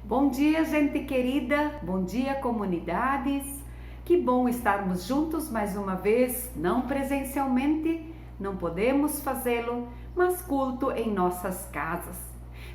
Bom dia, gente querida, bom dia, comunidades. Que bom estarmos juntos mais uma vez, não presencialmente, não podemos fazê-lo, mas culto em nossas casas.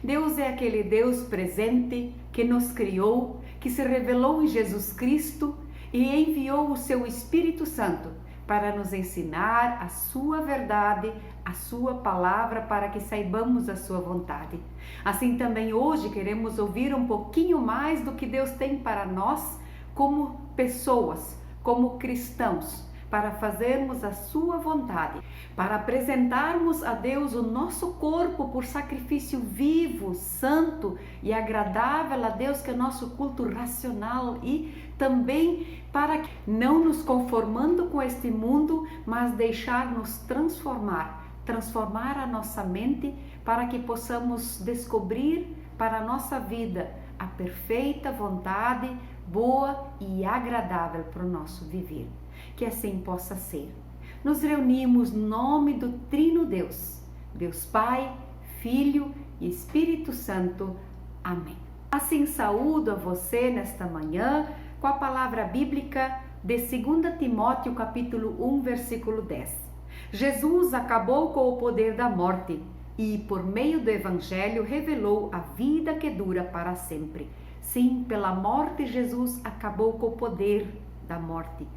Deus é aquele Deus presente que nos criou, que se revelou em Jesus Cristo e enviou o seu Espírito Santo para nos ensinar a sua verdade, a sua palavra, para que saibamos a sua vontade. Assim também hoje queremos ouvir um pouquinho mais do que Deus tem para nós como pessoas, como cristãos, para fazermos a sua vontade, para apresentarmos a Deus o nosso corpo por sacrifício vivo, santo e agradável a Deus, que é o nosso culto racional, e também para não nos conformando com este mundo, mas deixar-nos transformar a nossa mente para que possamos descobrir para a nossa vida a perfeita vontade, boa e agradável para o nosso viver. Que assim possa ser. Nos reunimos no nome do Trino Deus, Deus Pai, Filho e Espírito Santo. Amém. Assim saúdo a você nesta manhã com a palavra bíblica de 2 Timóteo capítulo 1, versículo 10. Jesus acabou com o poder da morte e, por meio do Evangelho, revelou a vida que dura para sempre. Sim, pela morte Jesus acabou com o poder da morte.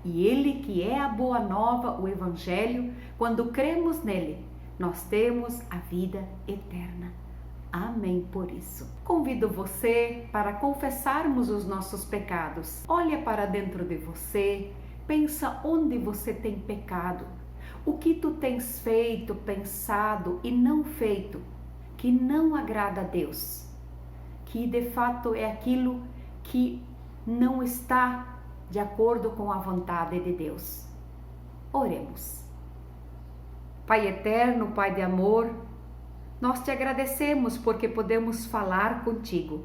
E Ele, que é a boa nova, o Evangelho, quando cremos nele, nós temos a vida eterna. Amém por isso. Convido você para confessarmos os nossos pecados. Olha para dentro de você, pensa onde você tem pecado. O que tu tens feito, pensado e não feito, que não agrada a Deus, que de fato é aquilo que não está de acordo com a vontade de Deus. Oremos. Pai eterno, Pai de amor, nós te agradecemos porque podemos falar contigo.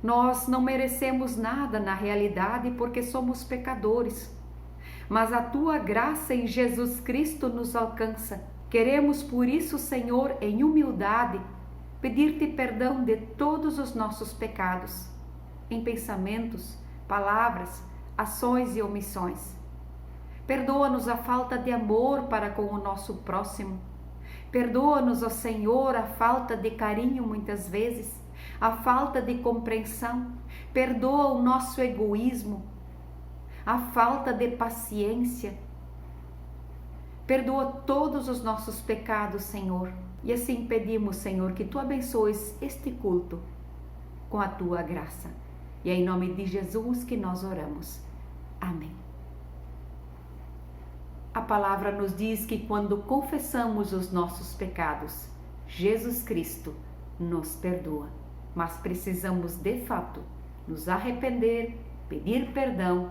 Nós não merecemos nada na realidade porque somos pecadores, mas a tua graça em Jesus Cristo nos alcança. Queremos por isso, Senhor, em humildade, pedir-te perdão de todos os nossos pecados, em pensamentos, palavras, ações e omissões. Perdoa-nos a falta de amor para com o nosso próximo. Perdoa-nos, ó Senhor, a falta de carinho muitas vezes, a falta de compreensão. Perdoa o nosso egoísmo, a falta de paciência. Perdoa todos os nossos pecados, Senhor. E assim pedimos, Senhor, que tu abençoes este culto com a tua graça. E é em nome de Jesus que nós oramos. Amém. A palavra nos diz que quando confessamos os nossos pecados, Jesus Cristo nos perdoa. Mas precisamos, de fato, nos arrepender, pedir perdão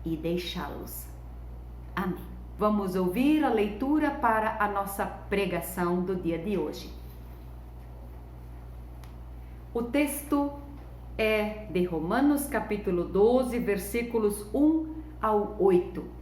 e deixá-los. Amém. Vamos ouvir a leitura para a nossa pregação do dia de hoje. O texto é de Romanos capítulo 12, versículos 1 ao 8.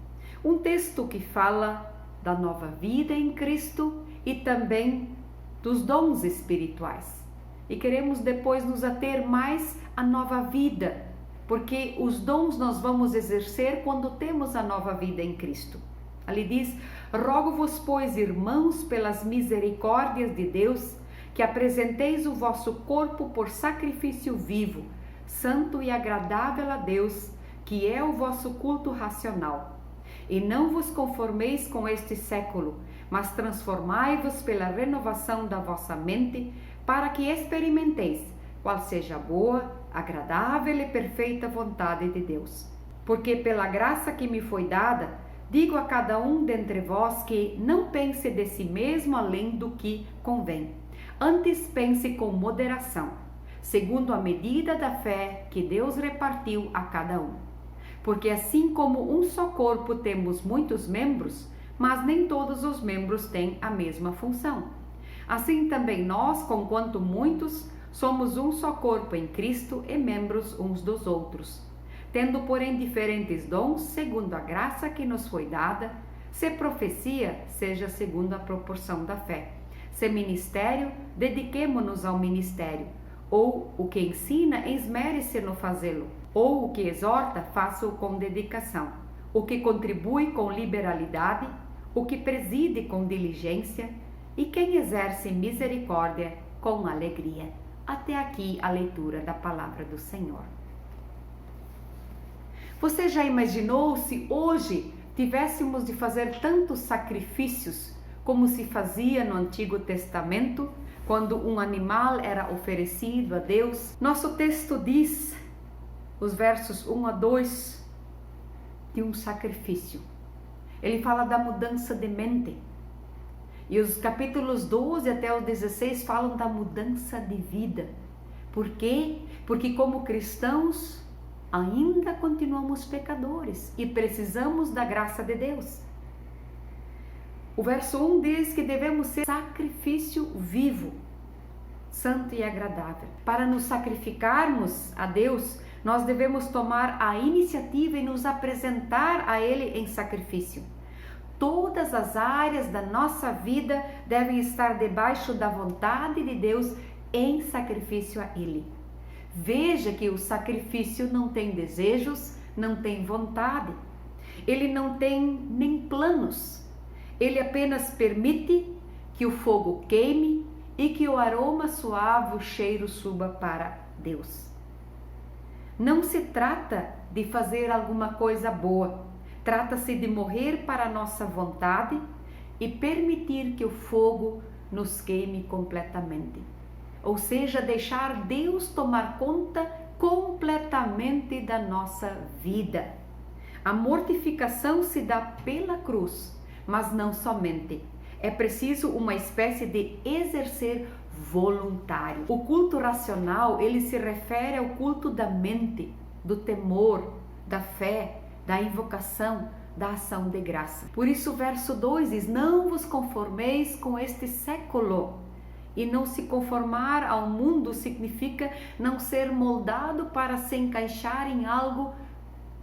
Um texto que fala da nova vida em Cristo e também dos dons espirituais. E queremos depois nos ater mais à nova vida, porque os dons nós vamos exercer quando temos a nova vida em Cristo. Ali diz: rogo-vos, pois, irmãos, pelas misericórdias de Deus, que apresenteis o vosso corpo por sacrifício vivo, santo e agradável a Deus, que é o vosso culto racional. E não vos conformeis com este século, mas transformai-vos pela renovação da vossa mente, para que experimenteis qual seja a boa, agradável e perfeita vontade de Deus. Porque pela graça que me foi dada, digo a cada um dentre vós que não pense de si mesmo além do que convém. Antes pense com moderação, segundo a medida da fé que Deus repartiu a cada um. Porque assim como um só corpo temos muitos membros, mas nem todos os membros têm a mesma função. Assim também nós, conquanto muitos, somos um só corpo em Cristo e membros uns dos outros. Tendo, porém, diferentes dons, segundo a graça que nos foi dada, se profecia, seja segundo a proporção da fé. Se ministério, dediquemo-nos ao ministério. Ou o que ensina, esmere-se no fazê-lo. Ou o que exorta, faça-o com dedicação. O que contribui com liberalidade, o que preside com diligência, e quem exerce misericórdia com alegria. Até aqui a leitura da palavra do Senhor. Você já imaginou se hoje tivéssemos de fazer tantos sacrifícios como se fazia no Antigo Testamento, quando um animal era oferecido a Deus? Nosso texto diz, os versos 1 a 2, de um sacrifício. Ele fala da mudança de mente. E os capítulos 12 até o 16 falam da mudança de vida. Por quê? Porque como cristãos ainda continuamos pecadores e precisamos da graça de Deus. O verso 1 diz que devemos ser sacrifício vivo, santo e agradável. Para nos sacrificarmos a Deus, nós devemos tomar a iniciativa e nos apresentar a Ele em sacrifício. Todas as áreas da nossa vida devem estar debaixo da vontade de Deus em sacrifício a Ele. Veja que o sacrifício não tem desejos, não tem vontade. Ele não tem nem planos. Ele apenas permite que o fogo queime e que o aroma suave, o cheiro suba para Deus. Não se trata de fazer alguma coisa boa. Trata-se de morrer para a nossa vontade e permitir que o fogo nos queime completamente. Ou seja, deixar Deus tomar conta completamente da nossa vida. A mortificação se dá pela cruz, mas não somente. É preciso uma espécie de exercer voluntário. O culto racional, ele se refere ao culto da mente, do temor, da fé, da invocação, da ação de graça. Por isso o verso 2 diz, não vos conformeis com este século. E não se conformar ao mundo significa não ser moldado para se encaixar em algo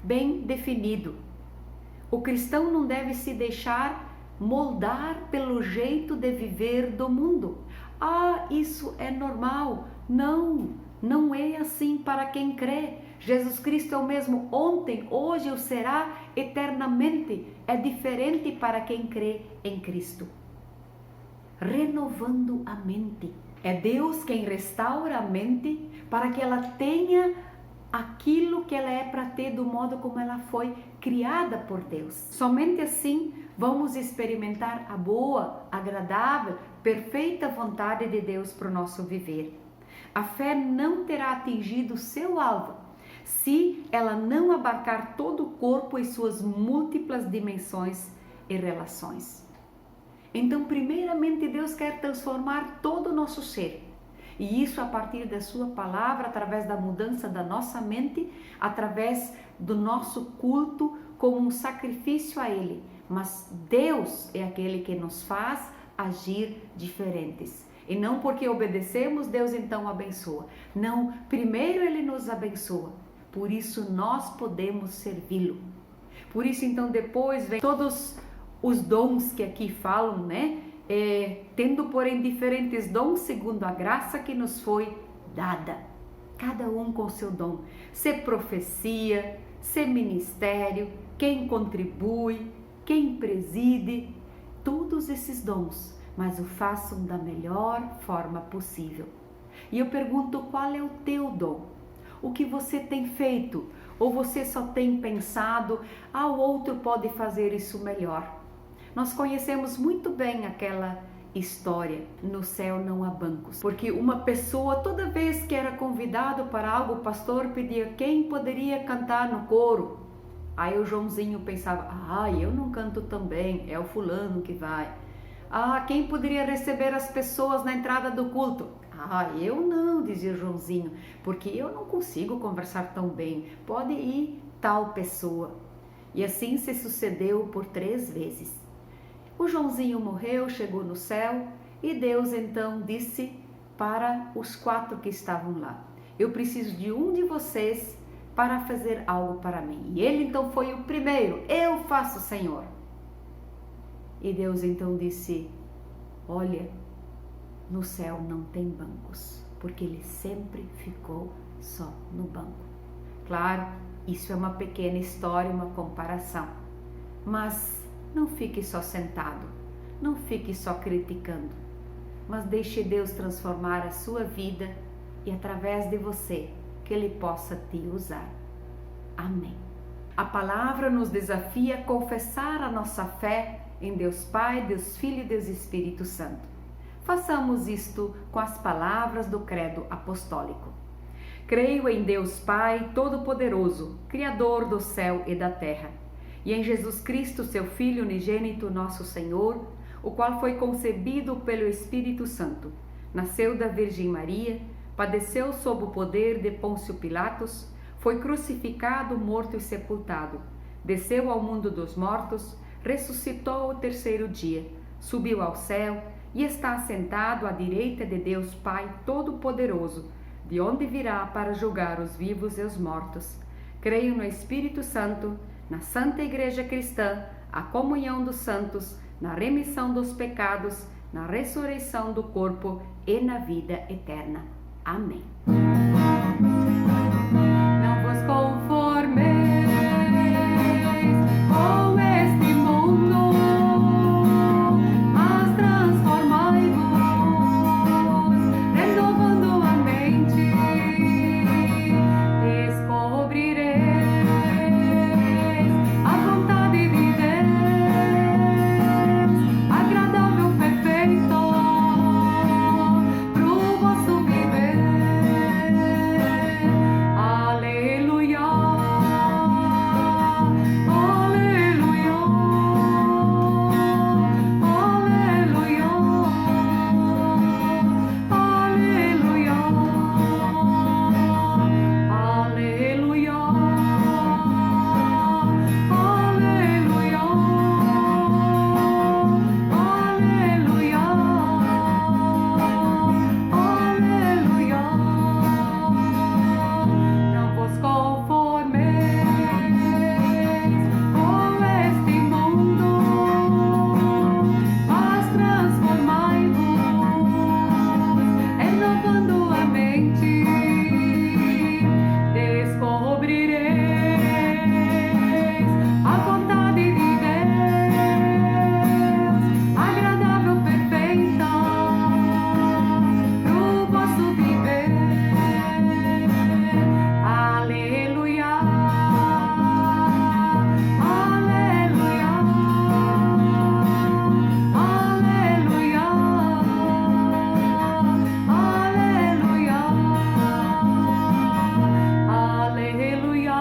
bem definido. O cristão não deve se deixar moldar pelo jeito de viver do mundo. Ah, isso é normal. Não é assim para quem crê. Jesus Cristo é o mesmo ontem, hoje e o será eternamente. É diferente para quem crê em Cristo. Renovando a mente. É Deus quem restaura a mente para que ela tenha aquilo que ela é para ter do modo como ela foi criada por Deus. Somente assim vamos experimentar a boa, agradável, perfeita vontade de Deus para o nosso viver. A fé não terá atingido seu alvo se ela não abarcar todo o corpo e suas múltiplas dimensões e relações. Então, primeiramente, Deus quer transformar todo o nosso ser. E isso a partir da sua palavra, através da mudança da nossa mente, através do nosso culto como um sacrifício a Ele. Mas Deus é aquele que nos faz agir diferentes. E não porque obedecemos, Deus então abençoa. Não, primeiro Ele nos abençoa. Por isso nós podemos servi-lo. Por isso então depois vem todos os dons que aqui falam, né? Tendo, porém, diferentes dons segundo a graça que nos foi dada. Cada um com seu dom. Se profecia, se ministério, quem contribui, quem preside, todos esses dons, mas o façam da melhor forma possível. E eu pergunto, qual é o teu dom? O que você tem feito? Ou você só tem pensado, o outro pode fazer isso melhor? Nós conhecemos muito bem aquela história, no céu não há bancos, porque uma pessoa toda vez que era convidado para algo, o pastor pedia quem poderia cantar no coro. Aí o Joãozinho pensava, eu não canto tão bem, é o fulano que vai. Quem poderia receber as pessoas na entrada do culto? Eu não, dizia o Joãozinho, porque eu não consigo conversar tão bem, pode ir tal pessoa. E assim se sucedeu por 3 vezes. O Joãozinho morreu, chegou no céu e Deus então disse para os 4 que estavam lá, eu preciso de um de vocês para fazer algo para mim. E ele então foi o primeiro, eu faço, Senhor. E Deus então disse, olha, no céu não tem bancos. porque ele sempre ficou só no banco. Claro, isso é uma pequena história, uma comparação, mas não fique só sentado, não fique só criticando, mas deixe Deus transformar a sua vida e através de você que Ele possa te usar. Amém. A palavra nos desafia a confessar a nossa fé em Deus Pai, Deus Filho e Deus Espírito Santo. Façamos isto com as palavras do credo apostólico. Creio em Deus Pai Todo-Poderoso, Criador do céu e da terra, e em Jesus Cristo, seu Filho unigênito, nosso Senhor, o qual foi concebido pelo Espírito Santo, nasceu da Virgem Maria, padeceu sob o poder de Pôncio Pilatos, foi crucificado, morto e sepultado, desceu ao mundo dos mortos, ressuscitou ao terceiro dia, subiu ao céu e está assentado à direita de Deus Pai Todo-Poderoso, de onde virá para julgar os vivos e os mortos. Creio no Espírito Santo, na Santa Igreja Cristã, a comunhão dos santos, na remissão dos pecados, na ressurreição do corpo e na vida eterna. Amém. Não vos conformeis com este mundo, mas transformai-vos, renovando a mente, descobrireis a vontade de Deus, agradável, perfeito, pro vosso viver. Aleluia, aleluia, aleluia, aleluia, aleluia, aleluia, aleluia, não vos conformeis com este mundo, mas transformai-vos, renovando a mente, descobrireis a vontade de Deus, agradável, perfeita, pro vosso viver. Aleluia, aleluia, aleluia, aleluia, aleluia,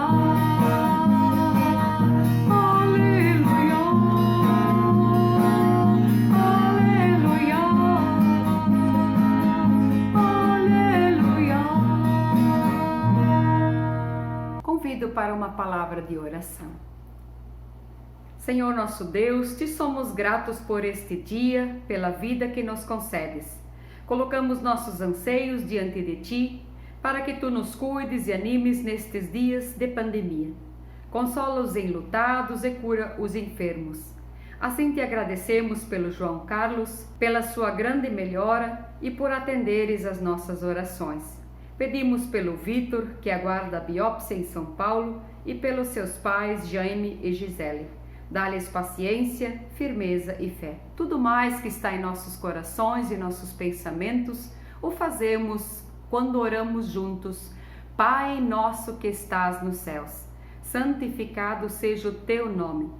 aleluia, aleluia. Convido para uma palavra de oração. Senhor nosso Deus, te somos gratos por este dia, pela vida que nos concedes. Colocamos nossos anseios diante de ti, para que tu nos cuides e animes nestes dias de pandemia. Consola os enlutados e cura os enfermos. Assim te agradecemos pelo João Carlos, pela sua grande melhora e por atenderes as nossas orações. Pedimos pelo Vitor, que aguarda a biópsia em São Paulo, e pelos seus pais, Jaime e Gisele. Dá-lhes paciência, firmeza e fé. Tudo mais que está em nossos corações e nossos pensamentos, o fazemos quando oramos juntos. Pai nosso que estás nos céus, santificado seja o teu nome.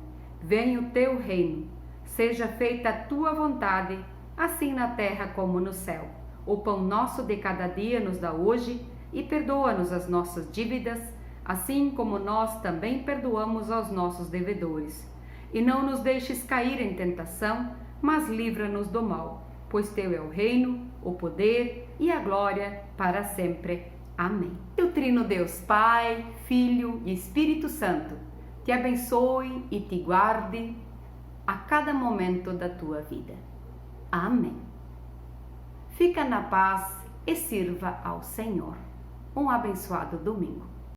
Venha o teu reino. Seja feita a tua vontade, assim na terra como no céu. O pão nosso de cada dia nos dá hoje e perdoa-nos as nossas dívidas, assim como nós também perdoamos aos nossos devedores. E não nos deixes cair em tentação, mas livra-nos do mal, pois teu é o reino, o poder e a glória para sempre. Amém. Que o Trino Deus Pai, Filho e Espírito Santo te abençoe e te guarde a cada momento da tua vida. Amém. Fica na paz e sirva ao Senhor. Um abençoado domingo.